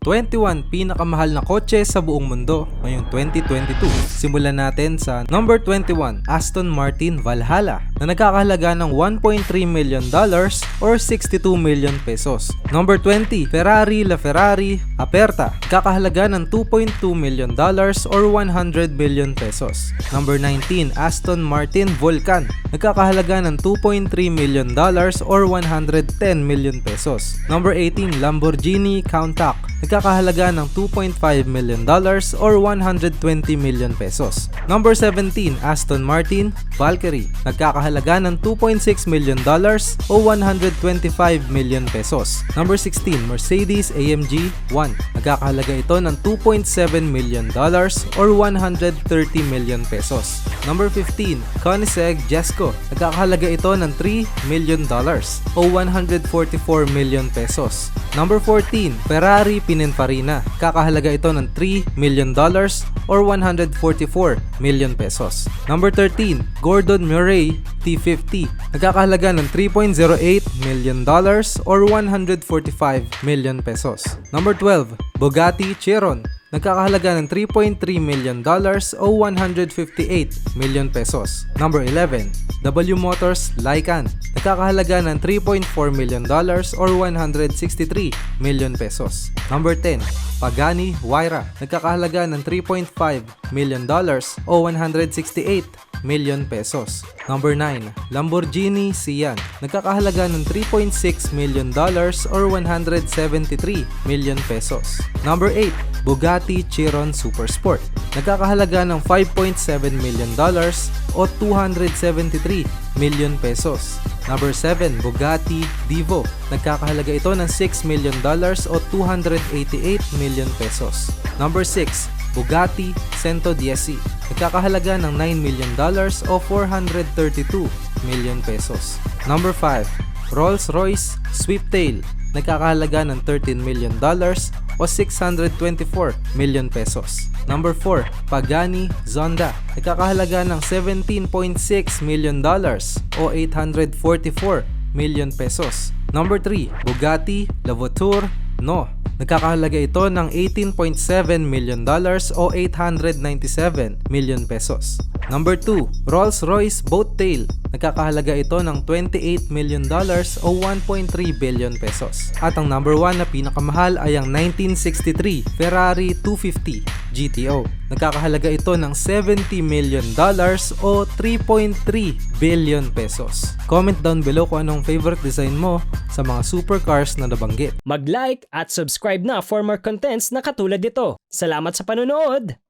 21 pinakamahal na kotse sa buong mundo ngayong 2022. Simulan natin sa number 21, Aston Martin Valhalla na nagkakahalaga ng $1.3 million or 62 million pesos. Number 20, Ferrari LaFerrari Aperta, kakahalaga ng $2.2 million or 100 million pesos. Number 19, Aston Martin Vulcan, nagkakahalaga ng $2.3 million or 110 million pesos. Number 18, Lamborghini Countach, nagkakahalaga ng $2.5 million or 120 million pesos. Number 17, Aston Martin Valkyrie, nagkakahalaga ng $2.6 million o 125 million pesos. Number 16, Mercedes AMG 1, nagkakahalaga ito ng $2.7 million or 130 million pesos. Number 15, Koenigsegg Jesko, nagkakahalaga ito ng $3 million o 144 million pesos. Number 14, Ferrari Pininfarina, kakahalaga ito ng $3 million or 144 million pesos. Number 13, Gordon Murray T50, nagkakahalaga ng $3.08 million or 145 million pesos. Number 12, Bugatti Chiron, nagkakahalaga ng $3.3 million o 158 million pesos. Number 11, W Motors Lycan, nagkakahalaga ng $3.4 million or 163 million pesos. Number 10, Pagani Huayra, nagkakahalaga ng $3.5 million o 168 million pesos. Number 9, Lamborghini Sian, nagkakahalaga ng $3.6 million or 173 million pesos. Number 8, Bugatti Chiron Supersport, nagkakahalaga ng $5.7 million o 273 million pesos. Number 7, Bugatti Divo, nagkakahalaga ito ng $6 million o 288 million pesos. Number 6, Bugatti 110, nagkakahalaga ng $9 million o 432 million pesos. Number 5, Rolls-Royce Swiftail, nagkakahalaga ng $13 million o 624 million pesos. Number 4, Pagani Zonda, nagkakahalaga ng $17.6 million o 844 million pesos. Number 3, Bugatti La Voiture No, nagkakahalaga ito ng $18.7 million o 897 million pesos. Number 2, Rolls-Royce Boattail, nagkakahalaga ito ng $28 million o 1.3 billion pesos. At ang number 1 na pinakamahal ay ang 1963 Ferrari 250 GTO, nagkakahalaga ito ng $70 million o 3.3 billion pesos. Comment down below kung anong favorite design mo sa mga supercars na nabanggit. Mag-like at subscribe na for more contents na katulad nito. Salamat sa panonood!